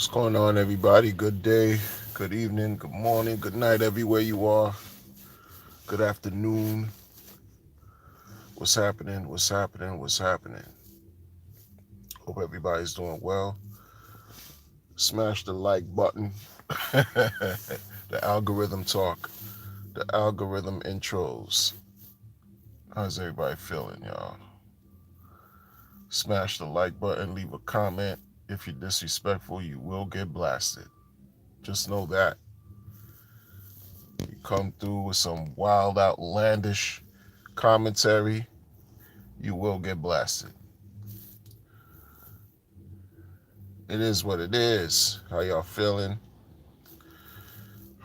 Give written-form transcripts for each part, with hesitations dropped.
What's going on, everybody? Good day, good evening, good morning, good night, everywhere you are. Good afternoon. What's happening? What's happening? What's happening? Hope everybody's doing well. Smash the like button. The algorithm talk, the algorithm intros. How's everybody feeling, y'all? Smash the like button, leave a comment. If you're disrespectful, you will get blasted. Just know that. You come through with some wild, outlandish commentary, you will get blasted. It is what it is. How y'all feeling?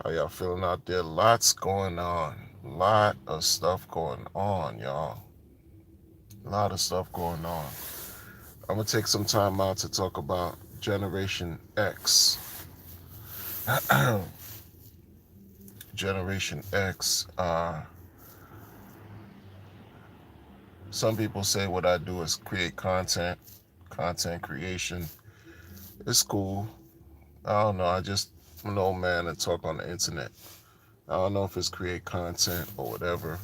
How y'all feeling out there? Lots going on. Lot of stuff going on, y'all. A lot of stuff going on. I'm gonna take some time out to talk about Generation X. Generation X. Some people say what I do is create content creation. It's cool. I don't know. I'm an old man and talk on the internet. I don't know if it's create content or whatever.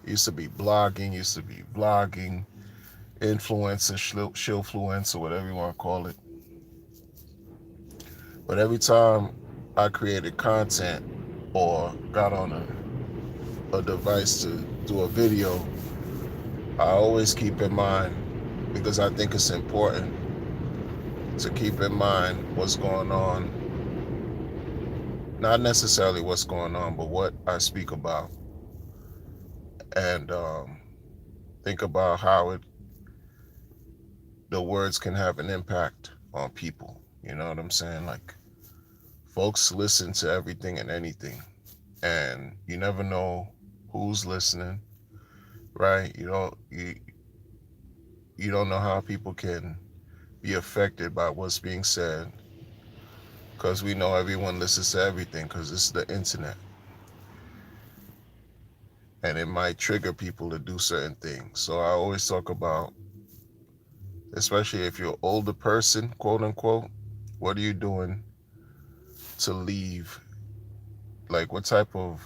It used to be blogging, used to be vlogging, influencer, shillfluencer, whatever you want to call it. But every time I created content or got on a device to do a video, I always keep in mind, because I think it's important to keep in mind what's going on. Not necessarily what's going on, but what I speak about. And think about how the words can have an impact on people. You know what I'm saying? Like, folks listen to everything and anything, and you never know who's listening, right? You don't know how people can be affected by what's being said, because we know everyone listens to everything because it's the internet, and it might trigger people to do certain things. So I always talk about, especially if you're an older person, quote unquote, what are you doing to leave? Like, what type of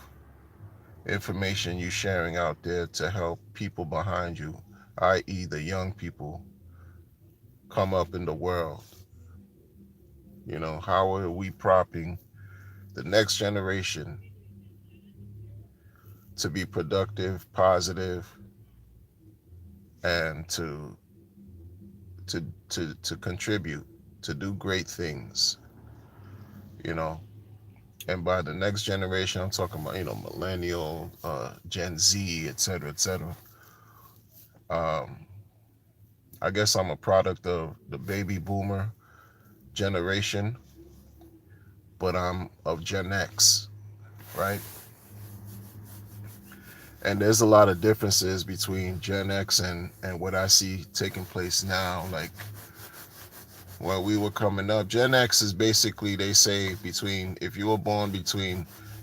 information you sharing out there to help people behind you, i.e., the young people, come up in the world? You know, how are we propping the next generation to be productive, positive, and to contribute, to do great things, you know? And by the next generation, I'm talking about, millennial, Gen Z, et cetera, et cetera. Um, I guess I'm a product of the baby boomer generation, but I'm of Gen X, right? And there's a lot of differences between Gen X and what I see taking place now. Like, when we were coming up, Gen X is basically, they say, between, if you were born between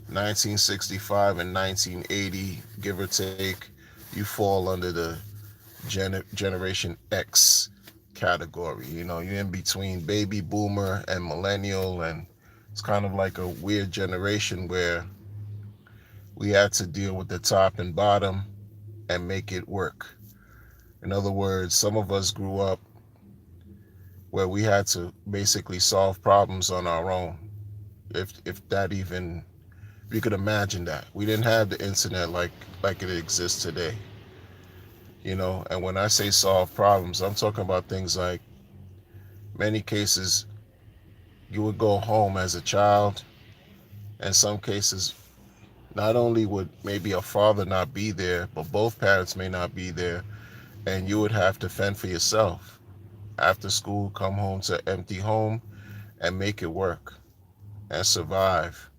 1965 and 1980, give or take, you fall under the Generation X category. You know, you're in between baby boomer and millennial, and it's kind of like a weird generation where we had to deal with the top and bottom and make it work. In other words, some of us grew up where we had to basically solve problems on our own. If that even, if you could imagine that. We didn't have the internet like it exists today. You know, and when I say solve problems, I'm talking about things like, many cases you would go home as a child. In some cases, not only would maybe a father not be there, but both parents may not be there, and you would have to fend for yourself. After school, come home to an empty home and make it work and survive.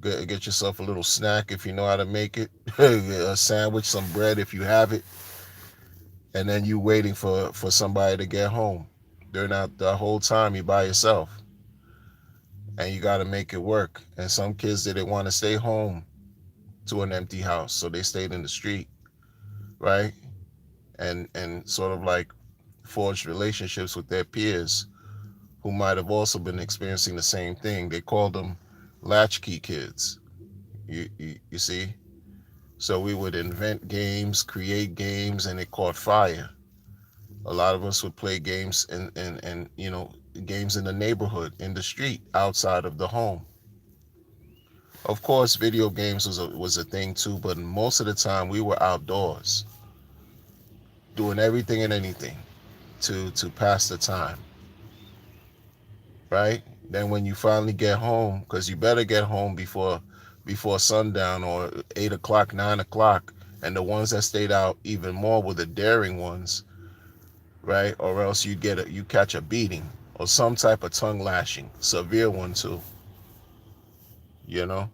Get yourself a little snack if you know how to make it, a sandwich, some bread if you have it, and then you waiting for somebody to get home. During the whole time you by yourself, and you got to make it work. And some kids didn't want to stay home to an empty house, so they stayed in the street, right? And sort of like forged relationships with their peers who might have also been experiencing the same thing. They called them latchkey kids. You see? So we would invent games, create games, and it caught fire. A lot of us would play games and games in the neighborhood, in the street, outside of the home. Of course, video games was a thing too, but most of the time we were outdoors, doing everything and anything to pass the time, right? Then when you finally get home, because you better get home before sundown or 8 o'clock, 9 o'clock, and the ones that stayed out even more were the daring ones, right? Or else you catch a beating or some type of tongue lashing, severe one too. You know,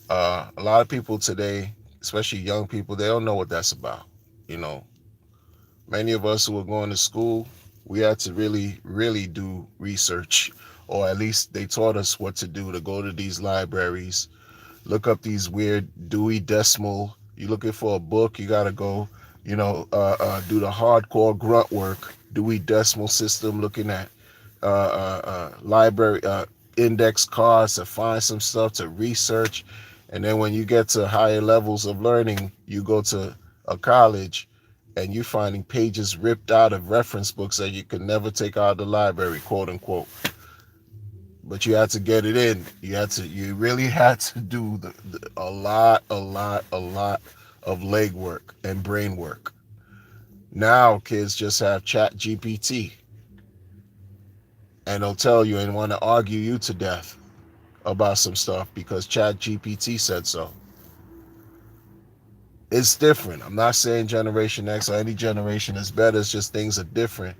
a lot of people today, especially young people, they don't know what that's about. You know, many of us who were going to school, we had to really, really do research, or at least they taught us what to do, to go to these libraries, look up these weird Dewey Decimal. You looking for a book, you gotta go, do the hardcore grunt work, Dewey Decimal System, looking at library index cards to find some stuff to research. And then when you get to higher levels of learning, you go to a college and you're finding pages ripped out of reference books that you could never take out of the library, quote unquote. But you had to get it in. You really had to do a lot of legwork and brain work. Now kids just have Chat GPT, and they'll tell you and want to argue you to death about some stuff because Chat GPT said so. It's different. I'm not saying Generation X or any generation is better. It's just things are different.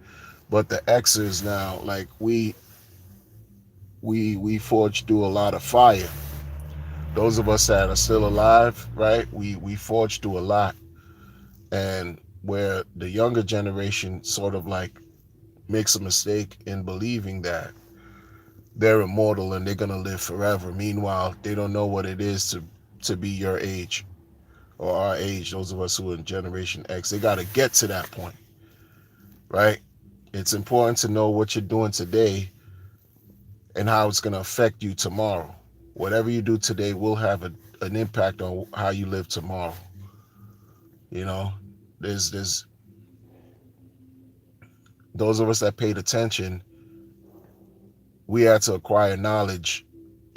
But the Xers now, like we forged through a lot of fire. Those of us that are still alive, right? We forged through a lot. And where the younger generation sort of like makes a mistake in believing that they're immortal and they're gonna live forever. Meanwhile, they don't know what it is to be your age or our age. Those of us who are in Generation X, they gotta get to that point, right? It's important to know what you're doing today and how it's gonna affect you tomorrow. Whatever you do today will have an impact on how you live tomorrow. You know, there's those of us that paid attention, we had to acquire knowledge,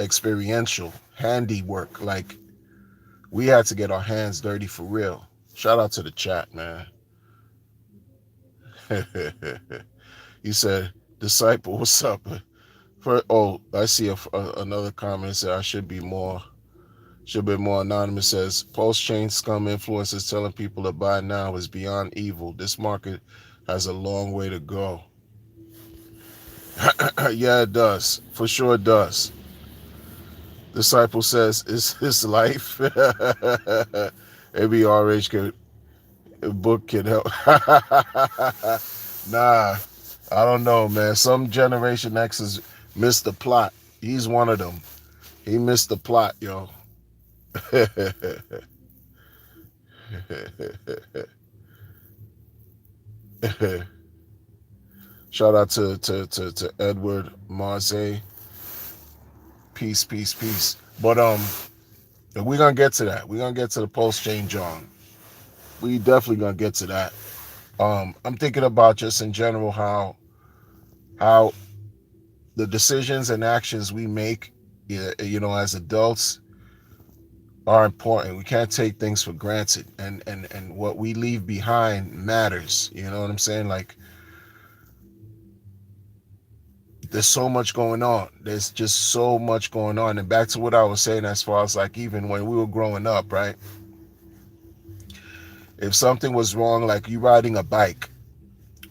experiential, handiwork. Like we had to get our hands dirty for real. Shout out to the chat, man. He said, "Disciple, what's up?" I see another comment that I should be more anonymous. Says post chain scum influencers telling people to buy now is beyond evil. This market has a long way to go. Yeah, it does. For sure it does. Disciple says, is his life? ABRH book can help. Nah, I don't know, man. Some Generation X's missed the plot. He's one of them. He missed the plot, yo. Shout out to Edward Marze. Peace, peace, peace. But we're gonna get to that. We're gonna get to the post chain John. We definitely gonna get to that. I'm thinking about just in general how the decisions and actions we make, as adults are important. We can't take things for granted, and what we leave behind matters. You know what I'm saying? Like there's so much going on. There's just so much going on. And back to what I was saying, as far as like even when we were growing up, right? If something was wrong, like you riding a bike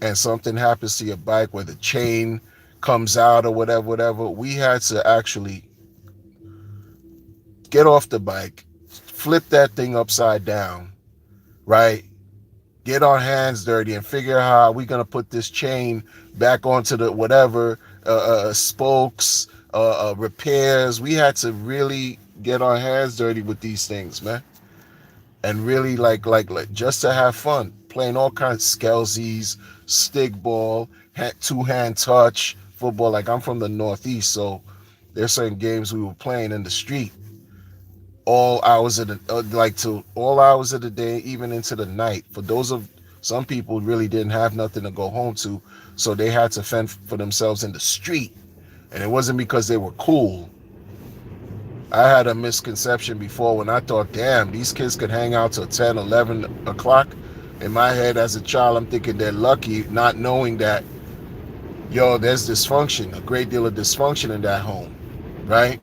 and something happens to your bike where the chain comes out or whatever, we had to actually get off the bike, flip that thing upside down, right? Get our hands dirty and figure out how we're gonna put this chain back onto the whatever spokes, repairs. We had to really get our hands dirty with these things, man, and really like just to have fun, playing all kinds of skelsies, stick ball, two-hand touch football. Like I'm from the Northeast, so there's certain games we were playing in the street all hours of the like to all hours of the day, even into the night. For those of some people really didn't have nothing to go home to, so they had to fend for themselves in the street. And it wasn't because they were cool. I had a misconception before when I thought, damn, these kids could hang out till 10, 11 o'clock. In my head as a child, I'm thinking they're lucky, not knowing that, yo, there's dysfunction, a great deal of dysfunction in that home, right?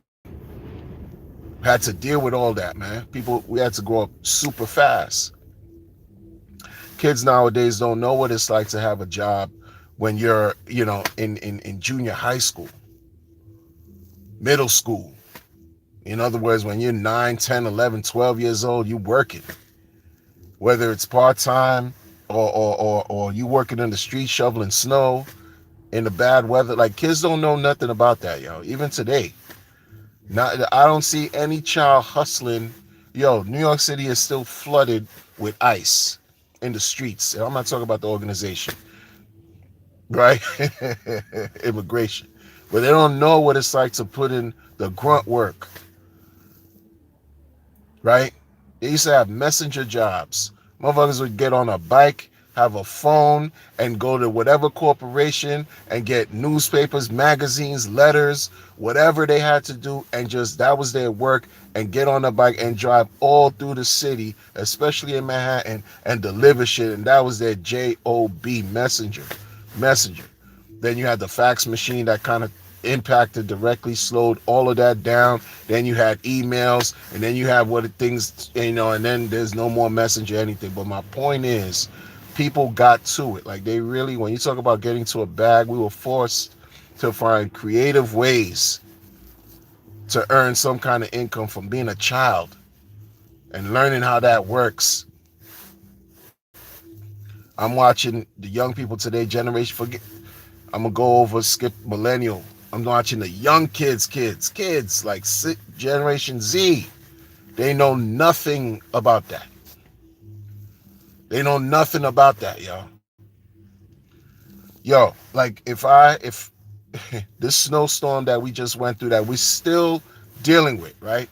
Had to deal with all that, man. People, we had to grow up super fast. Kids nowadays don't know what it's like to have a job when you're, in junior high school, middle school. In other words, when you're 9, 10, 11, 12 years old, you working. Whether it's part-time or you working in the street shoveling snow in the bad weather. Like, kids don't know nothing about that, yo. Even today. I don't see any child hustling. Yo, New York City is still flooded with ice in the streets. And I'm not talking about the organization, right? Immigration. But they don't know what it's like to put in the grunt work, right? They used to have messenger jobs. Motherfuckers would get on a bike, have a phone, and go to whatever corporation and get newspapers, magazines, letters, whatever they had to do, and just that was their work, and get on a bike and drive all through the city, especially in Manhattan, and deliver shit. And that was their job, messenger. Then you had the fax machine that kind of impacted directly, slowed all of that down. Then you had emails, and then you have what things, and then there's no more messenger anything. But my point is, people got to it. Like, they really, when you talk about getting to a bag, we were forced to find creative ways to earn some kind of income from being a child and learning how that works. I'm watching the young people today, generation, forget. I'm gonna go over, skip millennial. I'm watching the young kids like Generation Z. They know nothing about that. They know nothing about that, yo. Yo, like if this snowstorm that we just went through, that we still dealing with, right?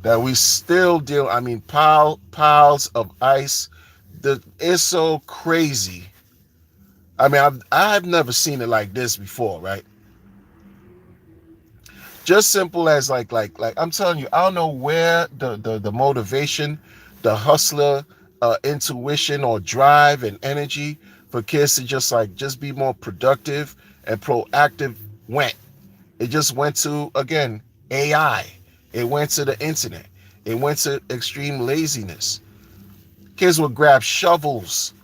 That we still deal. I mean, piles of ice. It's so crazy. I mean, I've never seen it like this before, right? Just simple as like I'm telling you, I don't know where the motivation, the hustler, intuition or drive and energy for kids to just be more productive and proactive went. It just went to, again, AI. It went to the internet. It went to extreme laziness. Kids would grab shovels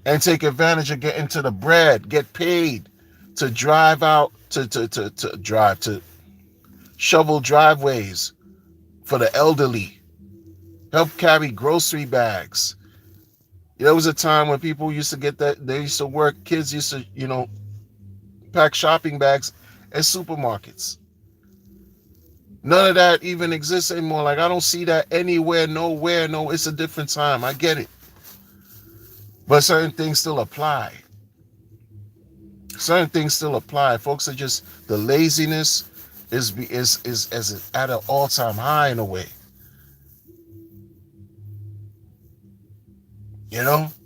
and take advantage of getting to the bread, get paid to drive out to shovel driveways for the elderly, help carry grocery bags. There was a time when people used to get that, they used to work, kids used to, pack shopping bags at supermarkets. None of that even exists anymore. Like, I don't see that anywhere, nowhere. No, it's a different time. I get it. But certain things still apply. Certain things still apply. Folks are just, the laziness is at an all-time high in a way.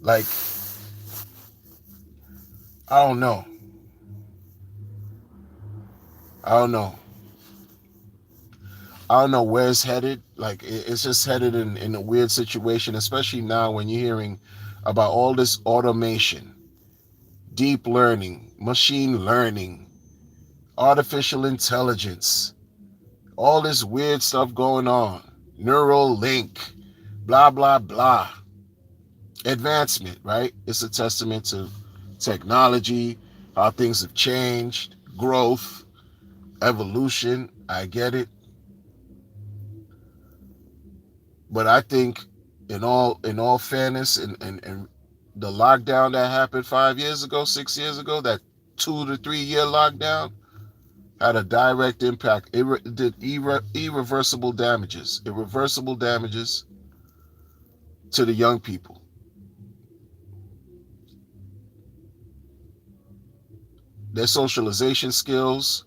Like, I don't know. I don't know. I don't know where it's headed. Like, it's just headed in a weird situation, especially now when you're hearing about all this automation, deep learning, machine learning, artificial intelligence, all this weird stuff going on, neural link, blah, blah, blah. Advancement, right? It's a testament to technology, how things have changed, growth, evolution. I get it. But I think in all fairness, and the lockdown that happened 5 years ago, 6 years ago, that 2 to 3 year lockdown had a direct impact. It did irreversible damages to the young people. their socialization skills.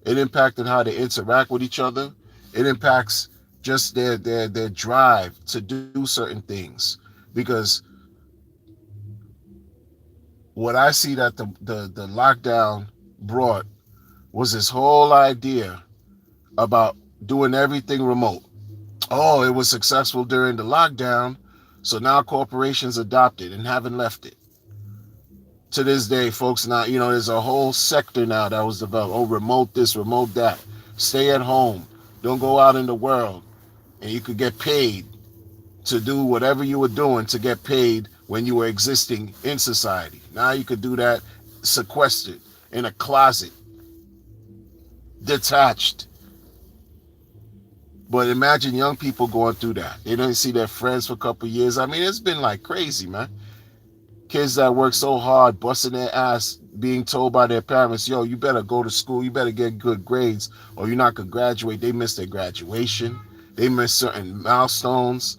It impacted how they interact with each other. It impacts just their drive to do certain things. Because what I see that the lockdown brought was this whole idea about doing everything remote. Oh, it was successful during the lockdown, so now corporations adopt it and haven't left it. To this day, folks, now, there's a whole sector now that was developed. Oh, remote this, remote that. Stay at home. Don't go out in the world. And you could get paid to do whatever you were doing to get paid when you were existing in society. Now you could do that sequestered in a closet, detached. But imagine young people going through that. They don't see their friends for a couple of years. I mean, it's been like crazy, man. Kids that work so hard, busting their ass, being told by their parents, yo, you better go to school, you better get good grades, or you're not going to graduate. They miss their graduation. They miss certain milestones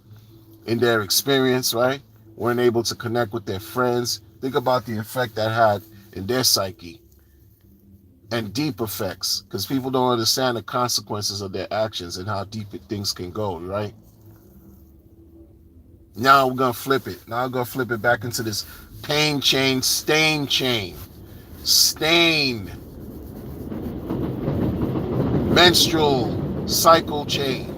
in their experience, right? Weren't able to connect with their friends. Think about the effect that had in their psyche. And deep effects, because people don't understand the consequences of their actions and how deep things can go, right? Now we're going to flip it. Now I'm going to flip it back into this pain chain, stain chain. Stain. Menstrual cycle chain.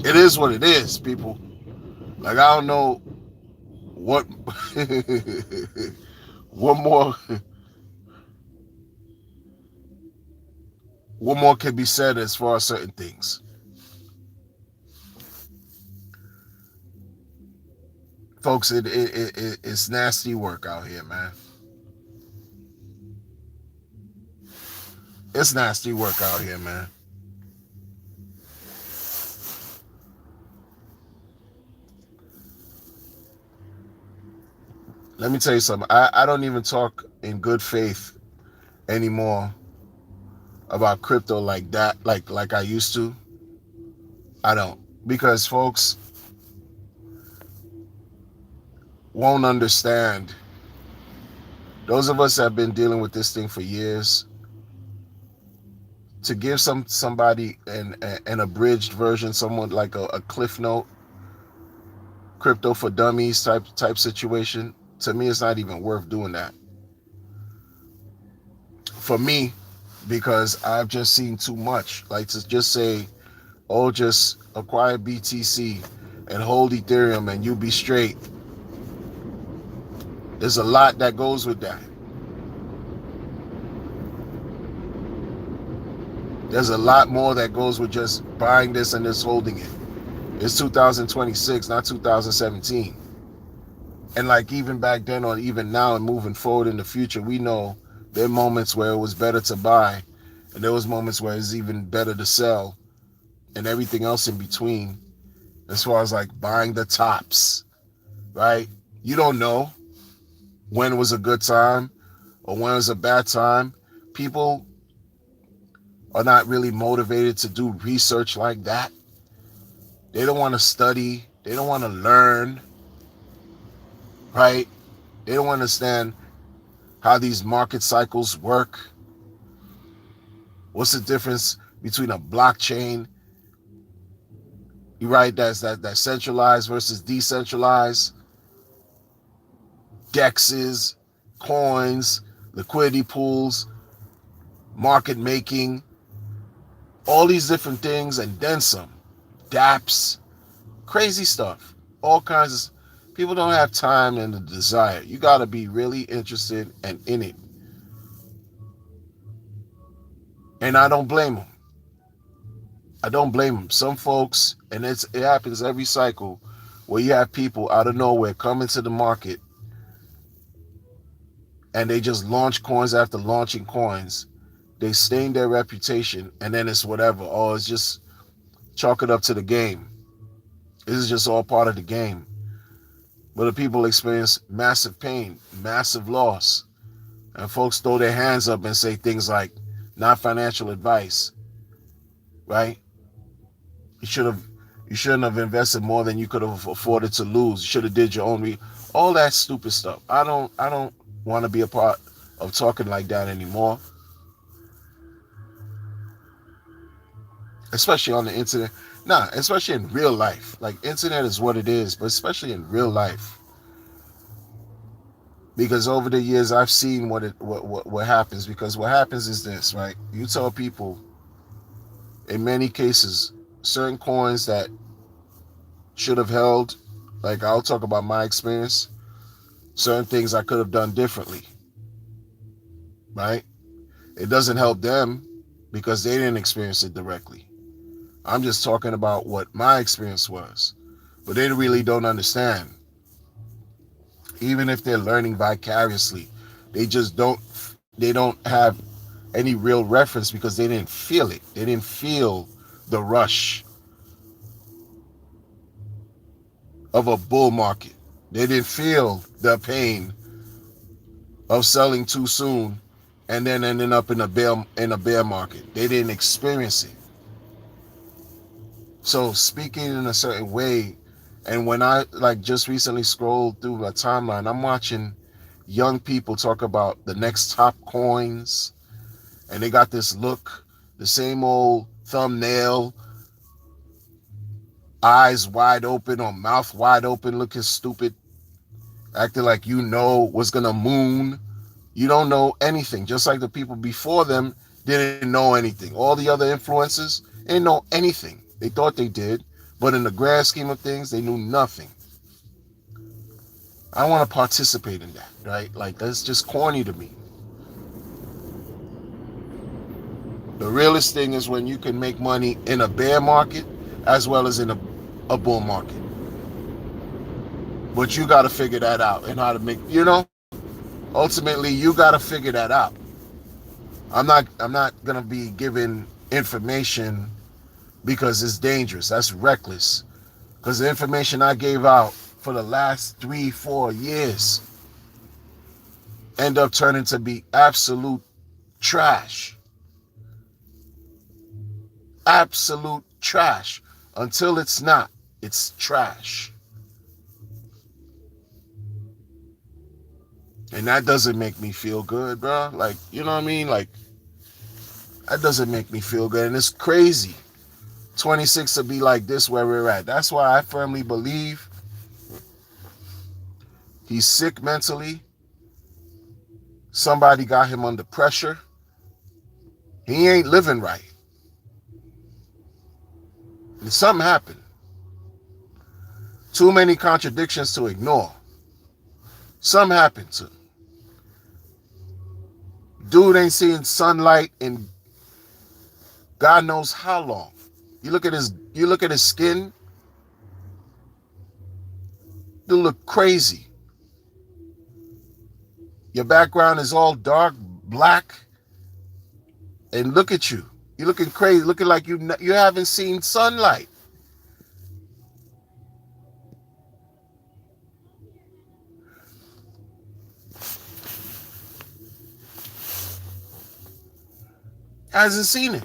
It is what it is, people. Like, I don't know what what more can be said as far as certain things. Folks, it's nasty work out here, man. It's nasty work out here, man. Let me tell you something. I don't even talk in good faith anymore about crypto like that, like I used to. I don't. Because folks won't understand. Those of us that have been dealing with this thing for years, to give somebody an abridged version, someone like a cliff note, crypto for dummies type situation, to me it's not even worth doing that. For me, because I've just seen too much. Like, to just say, oh, just acquire BTC and hold Ethereum and you be straight. There's a lot that goes with that. There's a lot more that goes with just buying this and just holding it. It's 2026, not 2017. And like, even back then or even now and moving forward in the future, we know there are moments where it was better to buy, and there was moments where it's even better to sell, and everything else in between, as far as like buying the tops, right? You don't know when was a good time or when was a bad time. People are not really motivated to do research like that. They don't want to study. They don't want to learn, right? They don't understand how these market cycles work. What's the difference between a blockchain, right, that's that centralized versus decentralized, dexes, coins, liquidity pools, market making, all these different things, and then some. dApps, crazy stuff, all kinds of. People don't have time and the desire. You got to be really interested and in it. And I don't blame them. I don't blame them. Some folks, and it happens every cycle, where you have people out of nowhere come into the market and they just launch coins after launching coins. They stain their reputation, and then it's whatever. Oh, it's just chalk it up to the game. This is just all part of the game. But the people experience massive pain, massive loss. And folks throw their hands up and say things like, not financial advice, right? You You shouldn't have invested more than you could have afforded to lose. You should have did your own all that stupid stuff. I don't want to be a part of talking like that anymore. Especially on the internet. Nah, especially in real life. Like internet is what it is, but especially in real life. Because over the years I've seen what happens. Because what happens is this, right? You tell people in many cases certain coins that should have held, like I'll talk about my experience, certain things I could have done differently, right? It doesn't help them because they didn't experience it directly. I'm just talking about what my experience was. But they really don't understand. Even if they're learning vicariously, they just don't have any real reference because they didn't feel it. They didn't feel the rush of a bull market. They didn't feel the pain of selling too soon and then ending up in a bear market. They didn't experience it. So speaking in a certain way, and when I like just recently scrolled through a timeline, I'm watching young people talk about the next top coins, and they got this look, the same old thumbnail, eyes wide open or mouth wide open, looking stupid, acting like you know what's gonna moon. You don't know anything. Just like the people before them didn't know anything. All the other influencers didn't know anything. They thought they did, but in the grand scheme of things, they knew nothing. I want to participate in that, right? Like that's just corny to me. The realest thing is when you can make money in a bear market as well as in a bull market. But you got to figure that out and how to ultimately you got to figure that out. I'm not going to be giving information because it's dangerous. That's reckless. Because the information I gave out for the last 3-4 years end up turning to be absolute trash. Absolute trash. Until it's not, it's trash. And that doesn't make me feel good, bro. Like, you know what I mean? Like, that doesn't make me feel good. And it's crazy. 26 to be like this where we're at. That's why I firmly believe he's sick mentally. Somebody got him under pressure. He ain't living right. And something happened. Too many contradictions to ignore. Something happened to him. Dude ain't seen sunlight in God knows how long. You look at his skin, dude look crazy. Your background is all dark, black, and look at you. You're looking crazy, looking like you haven't seen sunlight. Hasn't seen it.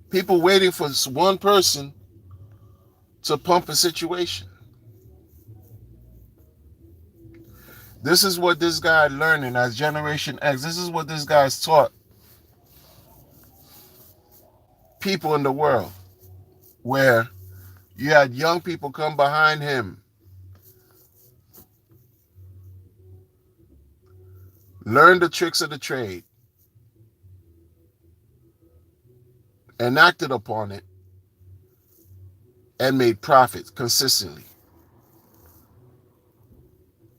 People waiting for this one person to pump a situation. This is what this guy learning as Generation X. This is what this guy's taught people in the world, where you had young people come behind him, learn the tricks of the trade, enacted upon it, and made profits consistently.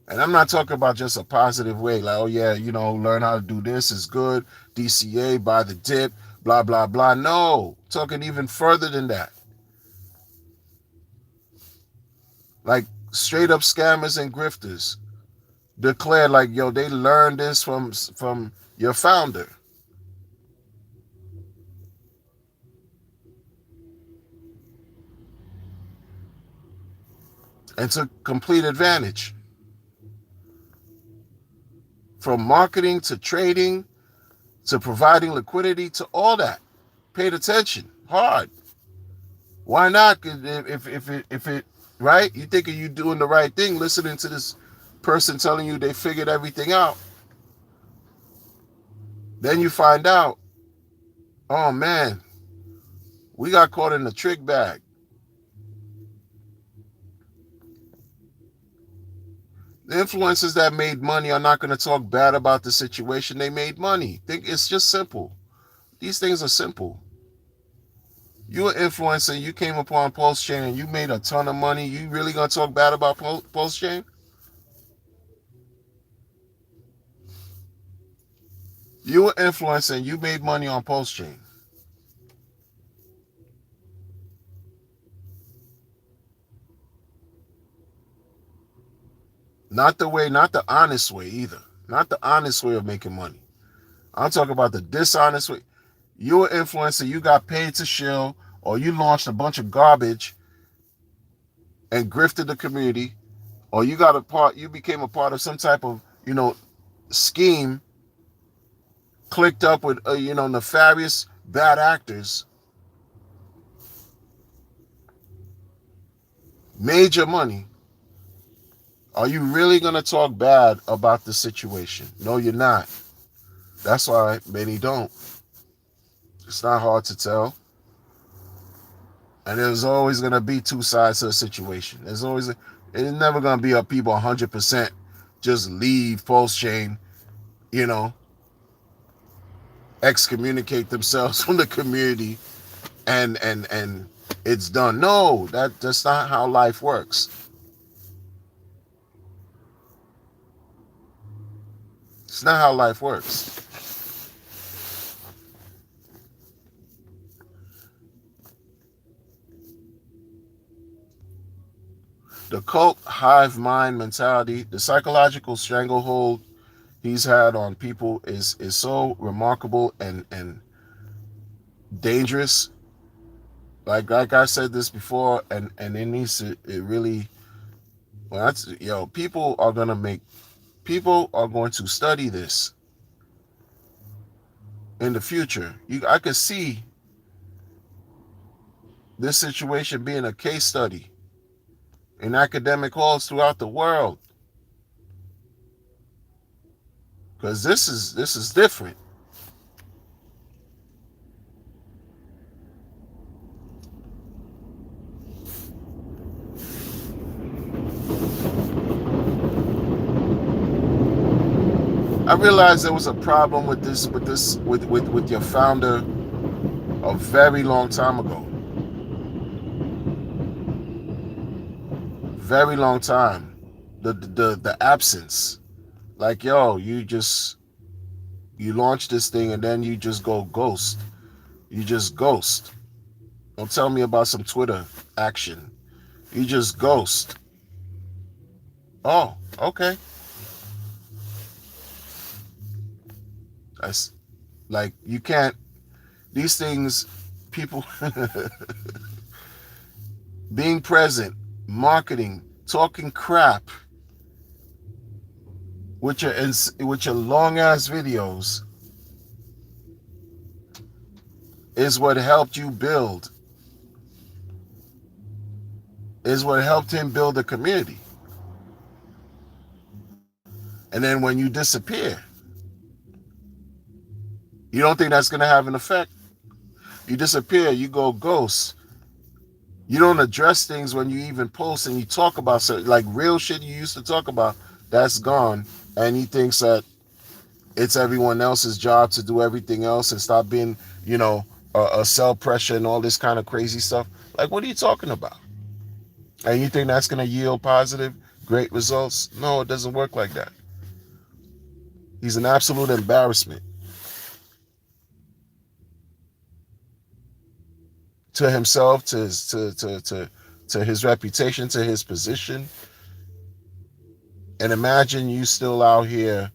And I'm not talking about just a positive way, like, oh yeah, learn how to do this is good, DCA, buy the dip, blah, blah, blah. No, talking even further than that. Like straight up scammers and grifters declare like, yo, they learned this from your founder. And took complete advantage. From marketing to trading to providing liquidity to all that. Paid attention hard. Why not? If it right, you thinking you doing the right thing, listening to this person telling you they figured everything out. Then you find out, oh man, we got caught in the trick bag. The influencers that made money are not going to talk bad about the situation. They made money. Think it's just simple. These things are simple. You're an influencer. You came upon Pulse Chain and you made a ton of money. You really gonna talk bad about Pulse Chain? You were an influencer and you made money on Pulse Chain. Not the way, not the honest way either. Not the honest way of making money. I'm talking about the dishonest way. You're an influencer. You got paid to shill, or you launched a bunch of garbage and grifted the community, or you got a part. You became a part of some type of scheme, clicked up with nefarious bad actors, made your money. Are you really going to talk bad about the situation? No, you're not. That's why many don't. It's not hard to tell. And there's always going to be two sides to a situation. It's never going to be a people 100% just leave Pulse Chain, excommunicate themselves from the community and it's done. No, that's not how life works. It's not how life works. The cult hive mind mentality, the psychological stranglehold he's had on people is so remarkable and dangerous. Like I said this before, and it needs to, it really, well, that's, people are going to study this in the future. I could see this situation being a case study in academic halls throughout the world, because this is different. I realized there was a problem with your founder a very long time ago. Very long time. The absence. Like, you launch this thing and then you just go ghost. You just ghost. Don't tell me about some Twitter action. You just ghost. Oh, okay. That's like, you can't, these things, people being present, marketing, talking crap with your long ass videos is what helped you build. Is what helped him build a community. And then when you disappear, you don't think that's going to have an effect. You disappear, you go ghost. You don't address things when you even post and you talk about certain, like real shit you used to talk about, that's gone. And he thinks that it's everyone else's job to do everything else and stop being, a sell pressure and all this kind of crazy stuff. Like, what are you talking about? And you think that's going to yield positive, great results? No, it doesn't work like that. He's an absolute embarrassment to himself, to his reputation, to his position. And imagine you still out here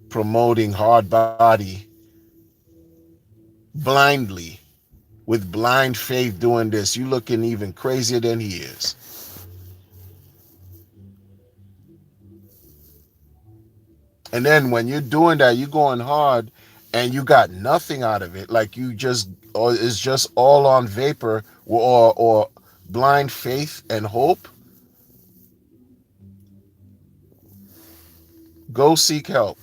promoting hard body blindly, with blind faith, doing this. You looking even crazier than he is. And then when you're doing that, you're going hard and you got nothing out of it, like you just, or it's just all on vapor, or blind faith and hope, go seek help.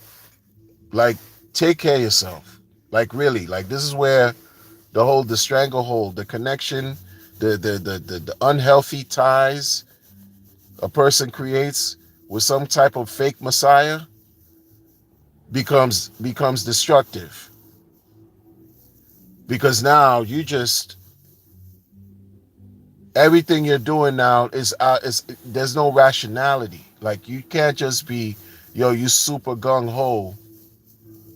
Like, take care of yourself. Like, really, like, this is where the stranglehold, the connection, the unhealthy ties a person creates with some type of fake messiah becomes destructive, because now you just, everything you're doing now is there's no rationality. Like, you can't just be, yo, you super gung-ho,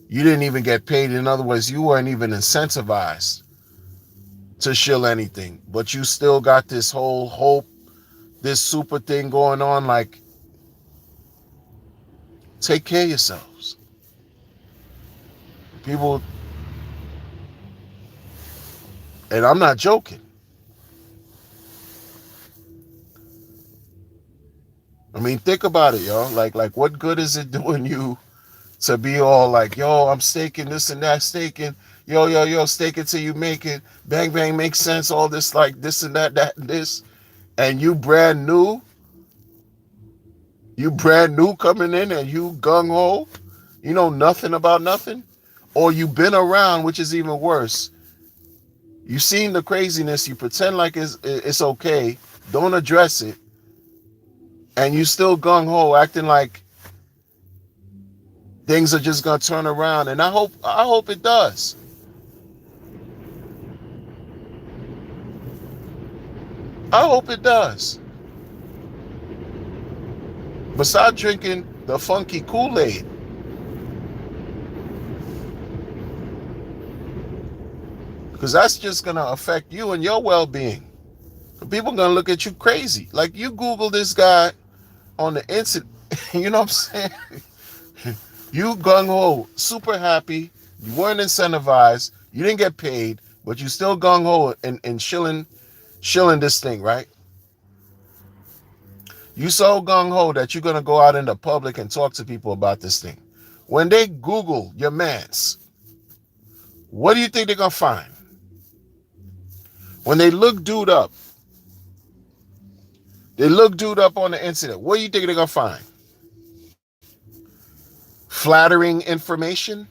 you didn't even get paid. In other words, you weren't even incentivized to shill anything, but you still got this whole hope, this super thing going on. Like, take care of yourselves. People, and I'm not joking. I mean, think about it, yo. Like what good is it doing you to be all like, yo, I'm staking this and that, staking, yo, stake it till you make it, bang, bang, makes sense, all this, like this and that and this, and you brand new coming in, and you gung ho, you know nothing about nothing, or you been around, which is even worse. You seen the craziness, you pretend like it's okay, don't address it, and you still gung ho, acting like things are just gonna turn around. And I hope it does. I hope it does. Besides drinking the funky Kool-Aid, because that's just gonna affect you and your well-being. People gonna look at you crazy. Like, you Google this guy on the internet, you know what I'm saying? You gung ho, super happy. You weren't incentivized. You didn't get paid, but you still gung ho and shilling this thing, right? You so gung ho that you're gonna go out in the public and talk to people about this thing. When they Google your man's, what do you think they're gonna find? When they look dude up on the internet. What do you think they're gonna find? Flattering information?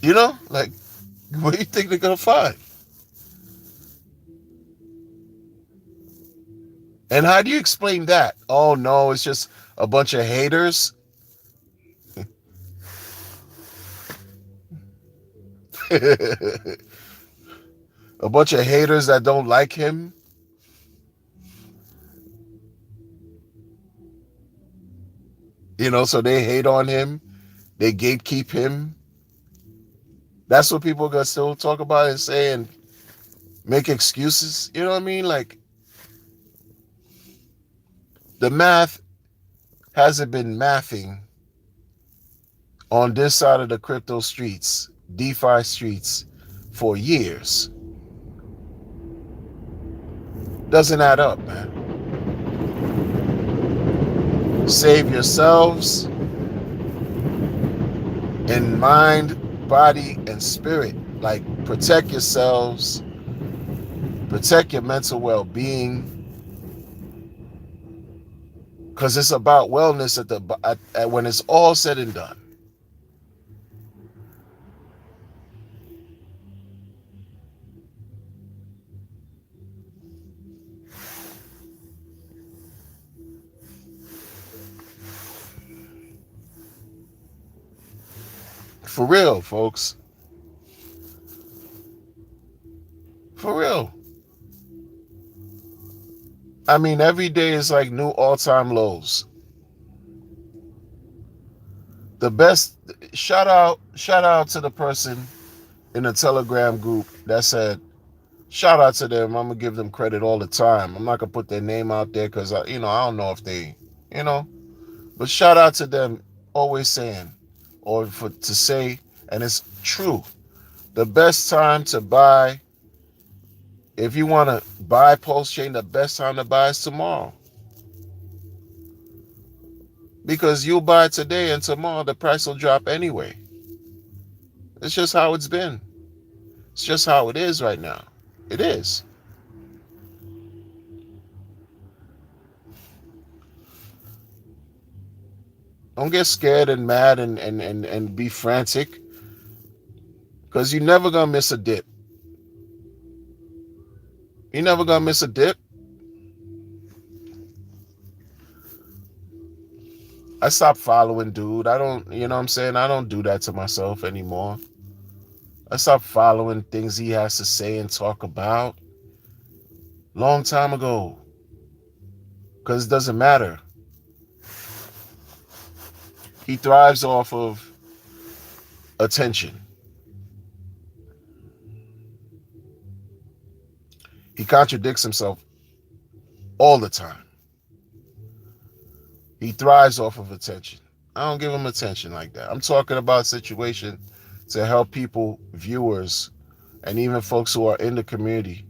You know, like, what do you think they're gonna find? And how do you explain that? Oh no, it's just a bunch of haters. A bunch of haters that don't like him. You know, so they hate on him. They gatekeep him. That's what people are gonna still talk about and say and make excuses. You know what I mean? Like, the math hasn't been mathing on this side of the crypto streets, DeFi streets, for years. Doesn't add up, man. Save yourselves in mind, body, and spirit. Like, protect yourselves, protect your mental well-being, because it's about wellness at when it's all said and done. For real, folks. For real. I mean, every day is like new all-time lows. The best, shout out to the person in the Telegram group that said, shout out to them. I'm gonna give them credit all the time. I'm not gonna put their name out there because I don't know if they, you know, but shout out to them, always saying, or for to say And it's true. The best time to buy, if you want to buy Pulse Chain, the best time to buy is tomorrow. Because you'll buy today and tomorrow the price will drop anyway. It's just how it's been. It's just how it is right now. It is. Don't get scared and mad and be frantic, because you're never going to miss a dip. You're never going to miss a dip. I stopped following dude. I don't, you know what I'm saying? I don't do that to myself anymore. I stopped following things he has to say and talk about long time ago. Because it doesn't matter. He thrives off of attention. He contradicts himself all the time. He thrives off of attention. I don't give him attention like that. I'm talking about a situation to help people, viewers, and even folks who are in the community,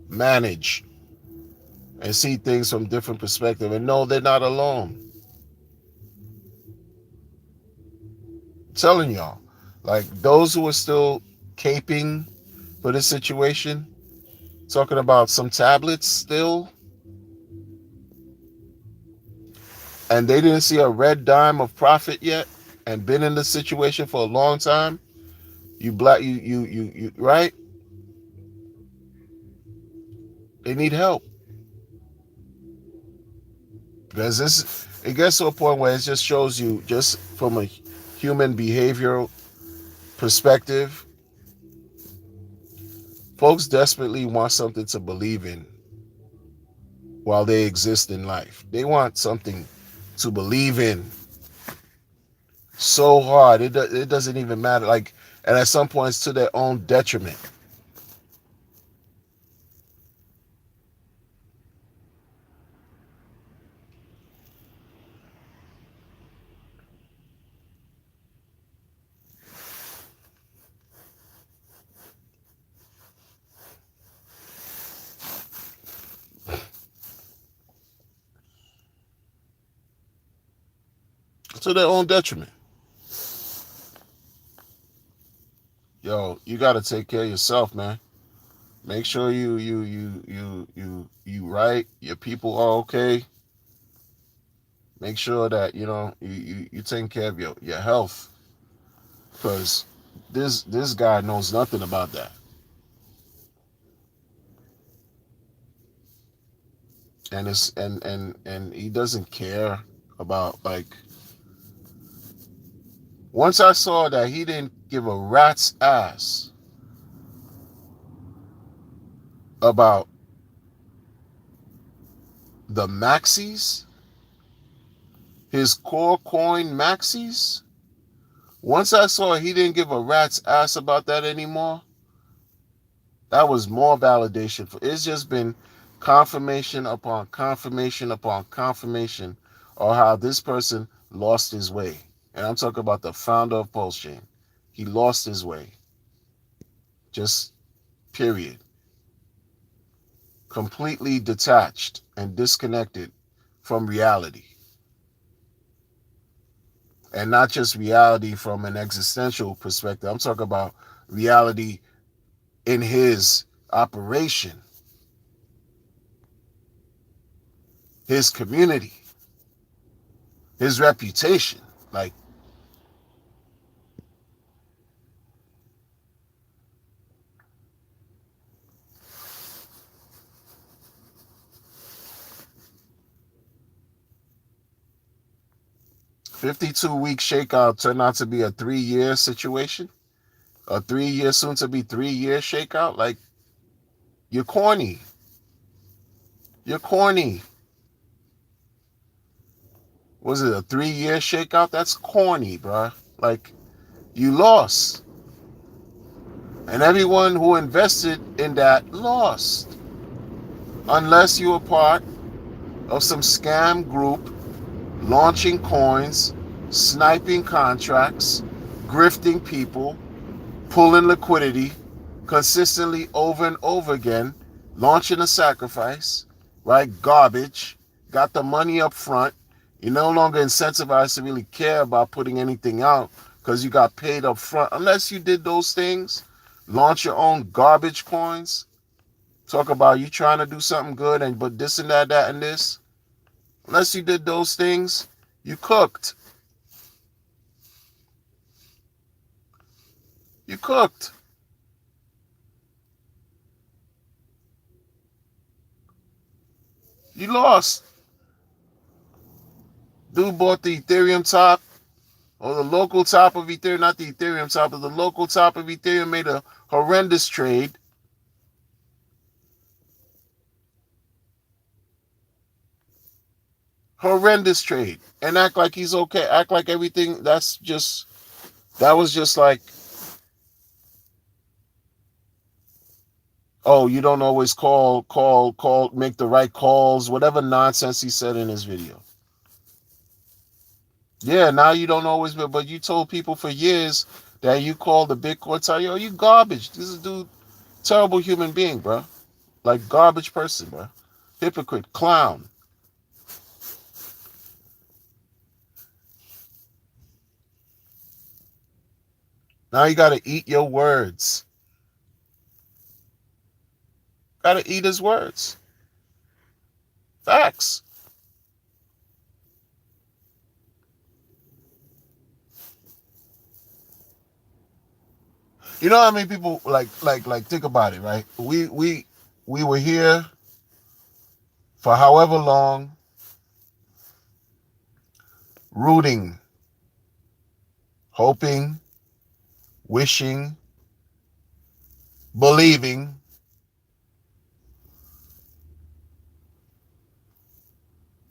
manage and see things from different perspective and know they're not alone. I'm telling y'all, like those who are still caping for this situation, talking about some tablets still, and they didn't see a red dime of profit yet and been in this situation for a long time, you right? They need help. Because it gets to a point where it just shows you, just from a human behavioral perspective, folks desperately want something to believe in while they exist in life. They want something to believe in so hard. It doesn't even matter. Like, and at some points to their own detriment. To their own detriment. Yo, you got to take care of yourself, man. Make sure you right. Your people are okay. Make sure that you taking care of your health, because this guy knows nothing about that, and it's and he doesn't care about, like, once I saw that he didn't give a rat's ass about the maxis, his core coin maxis. Once I saw he didn't give a rat's ass about that anymore, that was more validation. It's just been confirmation upon confirmation upon confirmation of how this person lost his way. And I'm talking about the founder of Pulse Chain. He lost his way. Just period. Completely detached and disconnected from reality. And not just reality from an existential perspective. I'm talking about reality in his operation, his community, his reputation. Like, $52-week shakeout turned out to be a 3-year situation, a 3-year, soon to be 3-year shakeout. Like, you're corny. You're corny. Was it a 3-year shakeout? That's corny, bruh. Like, you lost. And everyone who invested in that lost. Unless you were part of some scam group launching coins sniping contracts, grifting people, pulling liquidity consistently over and over again, launching a sacrifice, right? Garbage, got the money up front. You're no longer incentivized to really care about putting anything out because you got paid up front. Unless you did those things, launch your own garbage coins, talk about you trying to do something good and but this and that and this. Unless you did those things, you cooked. You cooked. You lost. Dude bought the Ethereum top or the local top of Ethereum, not the Ethereum top, but the local top of Ethereum made a horrendous trade. Horrendous trade. And act like he's okay. Act like everything that was just like, oh, you don't always call, make the right calls, whatever nonsense he said in his video. Yeah, now you don't always, but you told people for years that you called the Bitcoin, tell you, oh, you garbage. This is dude, terrible human being, bro. Like garbage person, bro. Hypocrite, clown. Now you got to eat your words. Got to eat his words. Facts. You know how many people like think about it, right? We were here for however long, rooting, hoping, wishing, believing,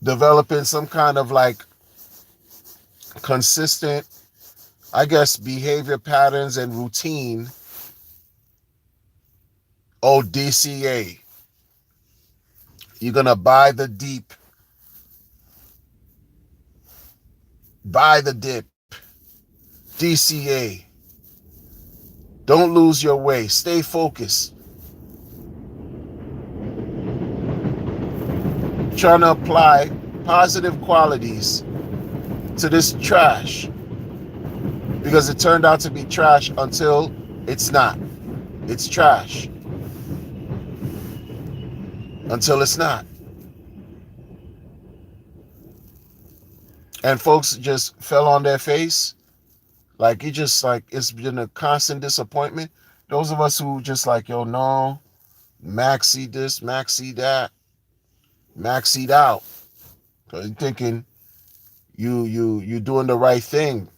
developing some kind of like consistent, I guess, behavior patterns and routine. Oh, DCA. You're going to buy the deep, buy the dip. DCA. Don't lose your way. Stay focused. Trying to apply positive qualities to this trash because it turned out to be trash until it's not. It's trash until it's not. And folks just fell on their face. Like it just like it's been a constant disappointment. Those of us who just like, yo, no, maxi this, maxi that, maxied out. Cause you're thinking you doing the right thing.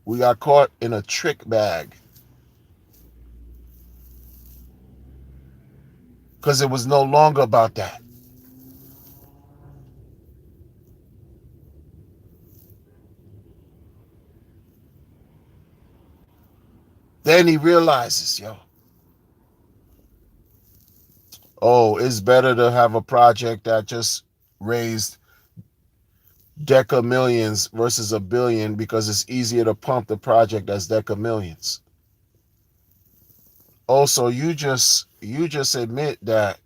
We got caught in a trick bag. Because it was no longer about that. Then he realizes, yo, oh, it's better to have a project that just raised deca millions versus a billion because it's easier to pump the project that's deca millions. Also, you just admit that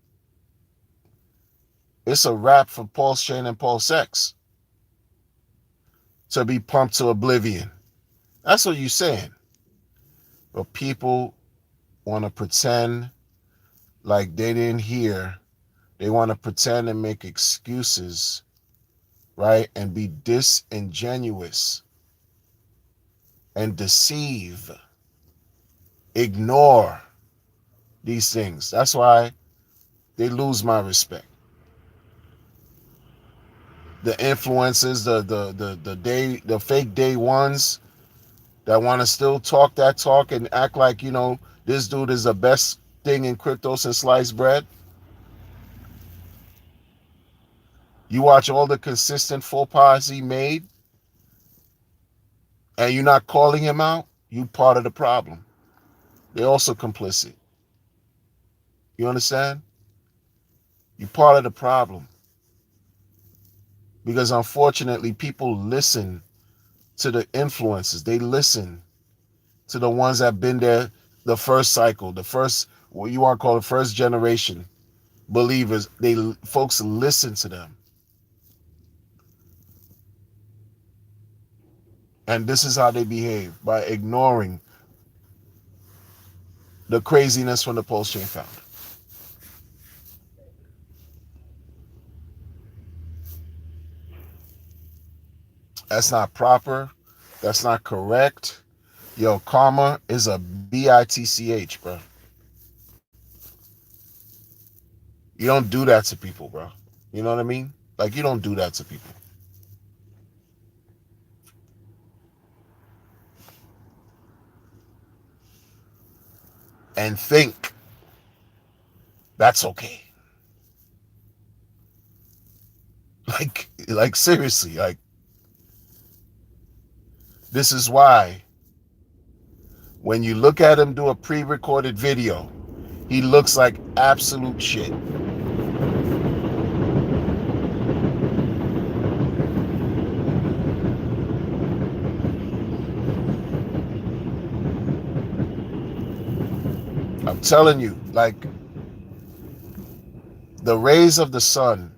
it's a wrap for Pulse Chain and Pulse X to be pumped to oblivion. That's what you're saying. But people want to pretend like they didn't hear. They want to pretend and make excuses, right? And be disingenuous and deceive, ignore these things. That's why they lose my respect. The influencers, the fake day ones that want to still talk that talk and act like, you know, this dude is the best thing in crypto since sliced bread. You watch all the consistent faux pas he made and you're not calling him out, you part of the problem. They're also complicit. You understand? You're part of the problem. because unfortunately people listen to the influences. They listen to the ones that have been there the first cycle, the first, what you want to call the first generation believers. They folks listen to them. And this is how they behave, by ignoring the craziness from the Pulse Chain founder. That's not proper. That's not correct. Yo, karma is a bitch, bro. You don't do that to people, bro. You know what I mean? Like, you don't do that to people. And think that's okay. Like seriously, like, this is why when you look at him do a pre-recorded video, he looks like absolute shit. I'm telling you, like, the rays of the sun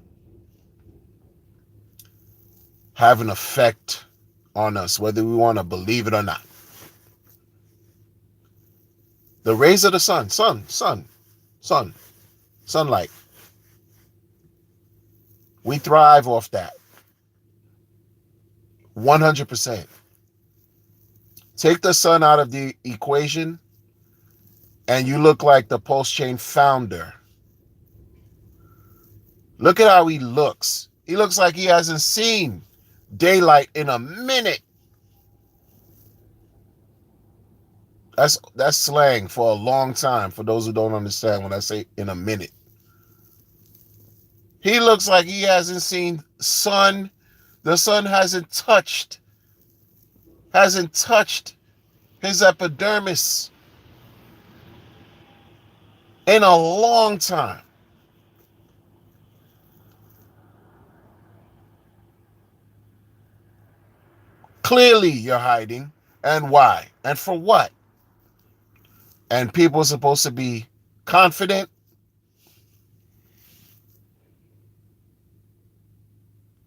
have an effect on us, whether we want to believe it or not. The rays of the sun, sunlight. We thrive off that. 100%. Take the sun out of the equation, and you look like the Pulse Chain founder. Look at how he looks. He looks like he hasn't seen daylight in a minute. That's slang for a long time, for those who don't understand when I say in a minute. He looks like he hasn't seen sun. The sun hasn't touched his epidermis in a long time. Clearly you're hiding. And why? And for what? And people are supposed to be confident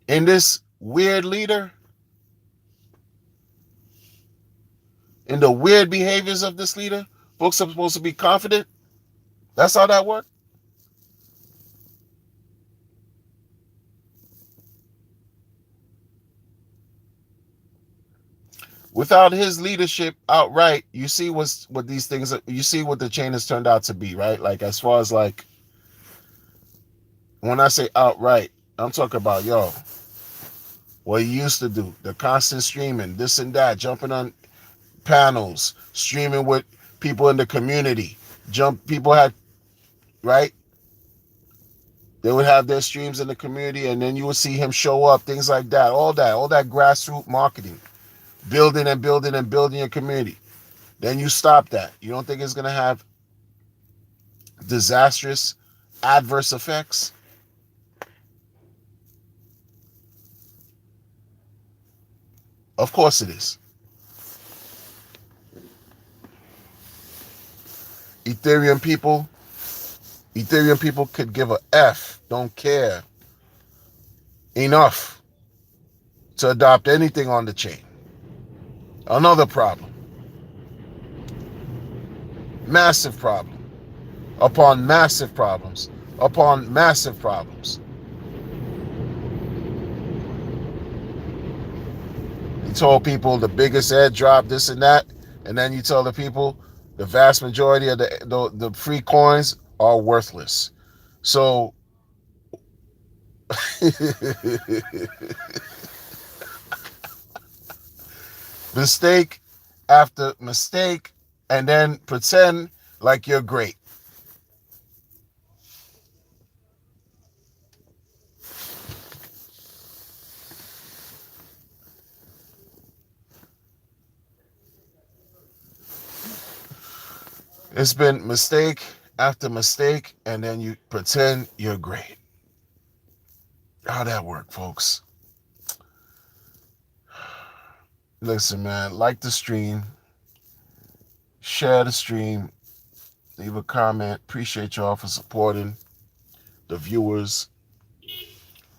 in this weird leader, in the weird behaviors of this leader. Folks are supposed to be confident. That's how that works. Without his leadership outright, you see what these things, you see what the chain has turned out to be, right? Like, as far as, like, when I say outright, I'm talking about, yo, what he used to do, the constant streaming, this and that, jumping on panels, streaming with people in the community. People had, right? They would have their streams in the community, and then you would see him show up, things like that, all that grassroots marketing, building and building and building your community. Then you stop that. You don't think it's going to have disastrous adverse effects? Of course it is. Ethereum people could give a F, don't care enough to adopt anything on the chain. Another problem. Massive problem. Upon massive problems. Upon massive problems. You told people the biggest airdrop, this and that, and then you tell the people the vast majority of the free coins are worthless. So mistake after mistake, and then pretend like you're great. It's been mistake after mistake, and then you pretend you're great. How'd that work, folks? Listen, man, like the stream, share the stream, leave a comment. Appreciate y'all for supporting the viewers.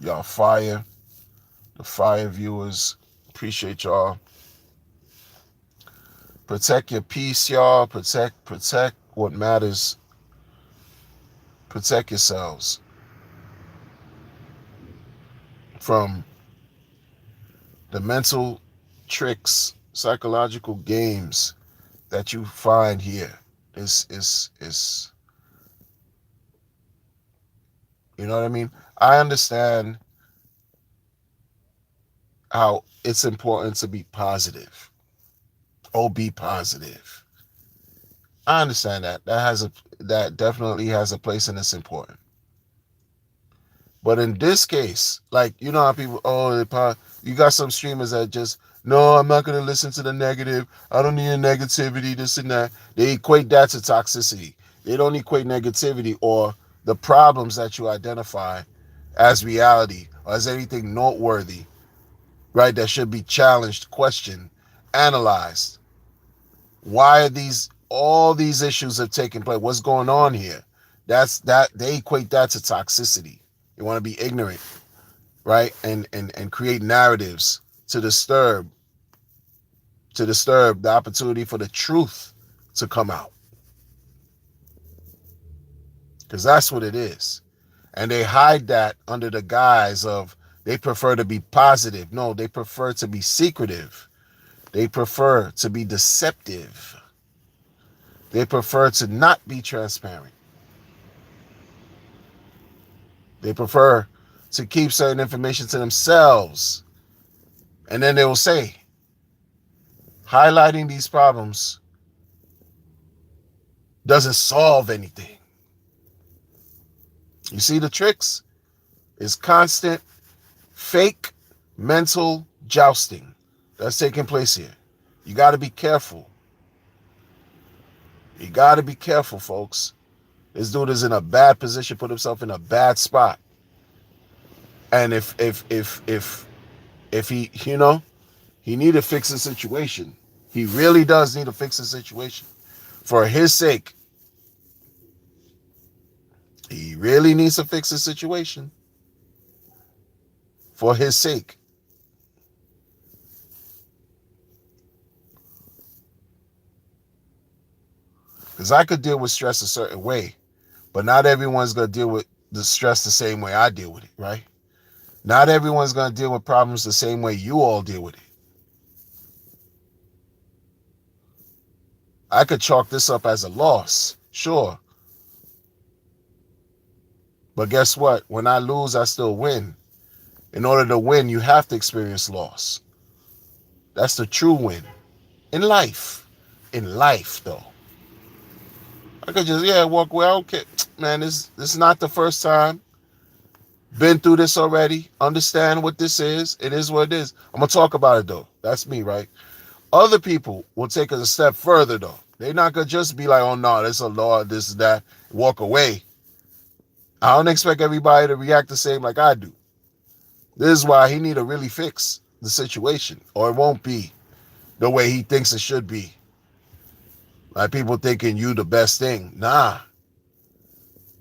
Y'all fire. The fire viewers. Appreciate y'all. Protect your peace, y'all. Protect what matters. Protect yourselves from the mental tricks, psychological games that you find here. Is you know what I mean? I understand how it's important to be positive. Oh, be positive. I understand that. That definitely has a place and it's important. But in this case, like, you know how people, you got some streamers that just, no, I'm not going to listen to the negative. I don't need a negativity, this and that. They equate that to toxicity. They don't equate negativity or the problems that you identify as reality or as anything noteworthy, right? That should be challenged, questioned, analyzed. Why are all these issues have taken place? What's going on here? That they equate that to toxicity. You want to be ignorant, right? And create narratives to disturb the opportunity for the truth to come out. Because that's what it is. And they hide that under the guise of they prefer to be positive. No, they prefer to be secretive. They prefer to be deceptive. They prefer to not be transparent. They prefer to keep certain information to themselves. And then they will say, highlighting these problems doesn't solve anything. You see the tricks? It's constant, fake mental jousting that's taking place here. You got to be careful. You got to be careful, folks. This dude is in a bad position, put himself in a bad spot. And if he, he need to fix the situation. He really does need to fix the situation. For his sake. He really needs to fix the situation. For his sake. Because I could deal with stress a certain way, but not everyone's going to deal with the stress the same way I deal with it, right? Not everyone's going to deal with problems the same way you all deal with it. I could chalk this up as a loss, sure. But guess what? When I lose, I still win. In order to win, you have to experience loss. That's the true win. In life. In life, though. I could just, walk away. I don't care. Man, this is not the first time. Been through this already. Understand what this is. It is what it is. I'm going to talk about it, though. That's me, right? Other people will take it a step further, though. They're not going to just be like, oh, no, this is a law, this is that. Walk away. I don't expect everybody to react the same like I do. This is why he need to really fix the situation, or it won't be the way he thinks it should be. Like people thinking you the best thing. Nah.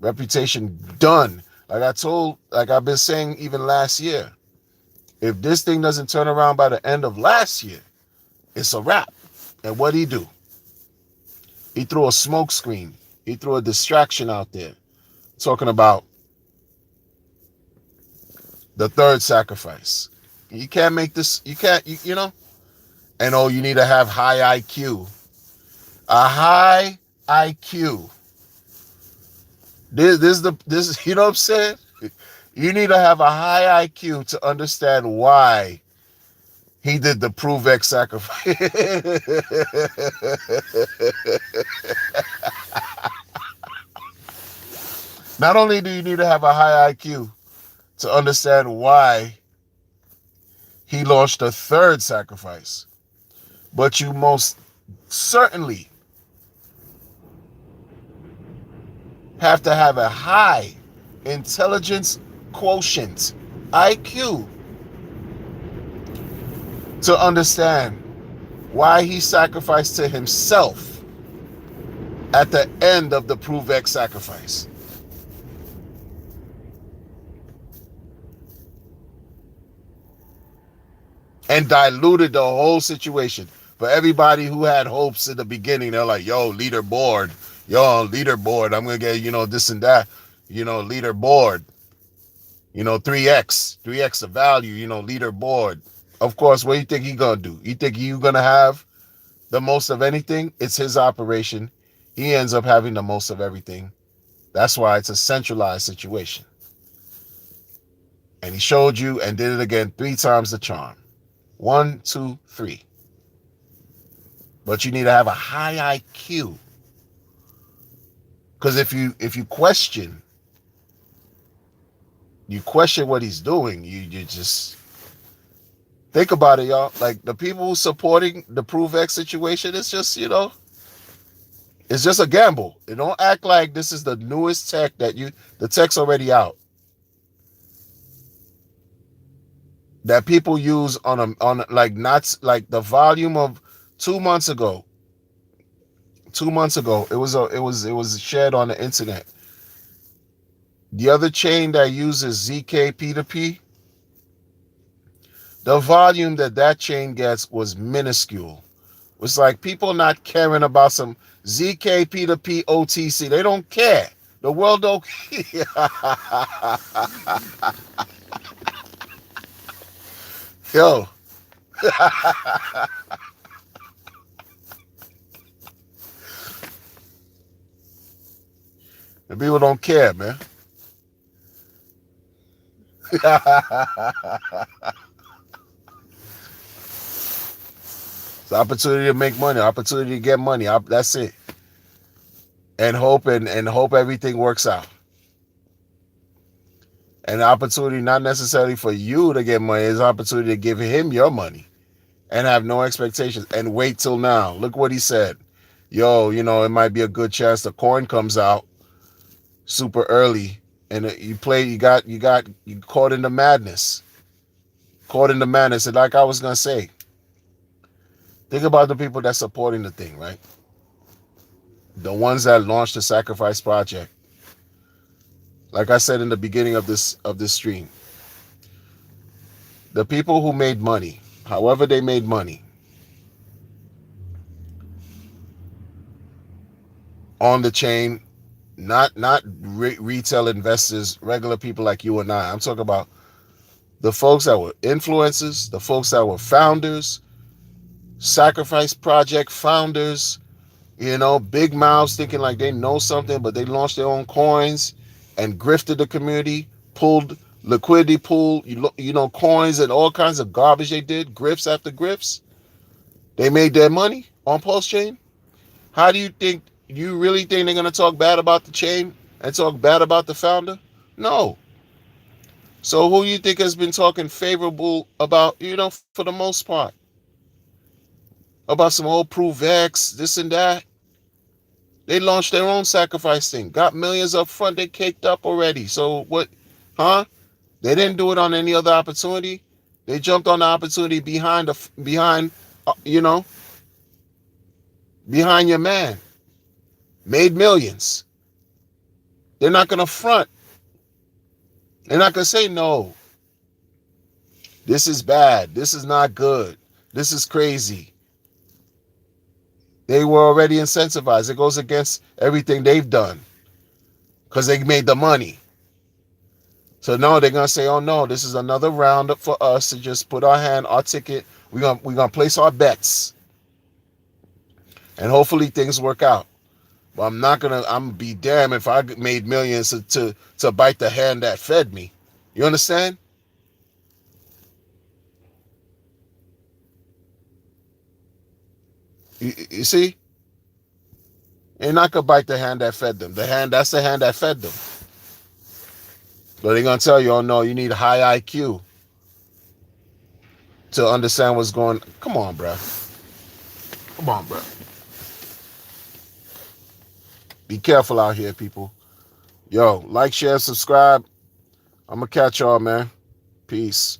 Reputation done. Like I've been saying even last year, if this thing doesn't turn around by the end of last year, it's a wrap. And what'd he do? He threw a smoke screen. He threw a distraction out there talking about the third sacrifice. You can't make this, you know? And you need to have high IQ. A high IQ. This, you know what I'm saying? You need to have a high IQ to understand why he did the Prove X sacrifice. Not only do you need to have a high IQ to understand why he launched a third sacrifice, but you most certainly have to have a high intelligence quotient, IQ, to understand why he sacrificed to himself at the end of the Prove X sacrifice. And diluted the whole situation. For everybody who had hopes in the beginning, they're like, yo, leaderboard, I'm going to get, this and that, leaderboard, 3x the value, leaderboard. Of course, what do you think he going to do? You think you going to have the most of anything? It's his operation. He ends up having the most of everything. That's why it's a centralized situation. And he showed you and did it again 3 times the charm. 1, 2, 3. But you need to have a high IQ. Because if you question what he's doing, you just think about it, y'all. Like the people supporting the Prove X situation, it's just, it's just a gamble. You don't act like this is the newest tech the tech's already out. That people use on like not like the volume of 2 months ago. 2 months ago, it was shared on the internet. The other chain that uses ZK P2P, the volume that chain gets was minuscule. It's like people not caring about some ZK P2P OTC. They don't care. The world don't care. Yo. The people don't care, man. It's opportunity to make money, opportunity to get money. That's it. And hope everything works out. An opportunity not necessarily for you to get money, it's an opportunity to give him your money and have no expectations and wait till now. Look what he said. Yo, it might be a good chance the coin comes out super early and you caught in the madness. And like I was going to say, think about the people that's supporting the thing, right? The ones that launched the Sacrifice Project. Like I said in the beginning of this stream, the people who made money, however they made money, on the chain, not retail investors, regular people like you and I. I'm talking about the folks that were influencers, the folks that were founders, Sacrifice Project founders, big mouths thinking like they know something, but they launched their own coins and grifted the community, pulled liquidity pool, coins and all kinds of garbage they did, grifts after grifts. They made their money on Pulse Chain. How do you really think they're going to talk bad about the chain and talk bad about the founder? No. So who you think has been talking favorable about, for the most part? About some old Prove X, this and that? They launched their own sacrifice thing, got millions up front, they caked up already. So what, huh? They didn't do it on any other opportunity. They jumped on the opportunity behind your man. Made millions. They're not going to front. They're not going to say, no, this is bad. This is not good. This is crazy. They were already incentivized. It goes against everything they've done because they made the money. So no, they're going to say, oh no, this is another round for us to just put our ticket. We're going to place our bets. And hopefully things work out. But I'm be damned if I made millions to bite the hand that fed me. You understand? You see? They're not going to bite the hand that fed them. That's the hand that fed them. But they're going to tell you, oh no, you need high IQ to understand what's going on. Come on, bro. Be careful out here, people. Yo, like, share, subscribe. I'm going to catch y'all, man. Peace.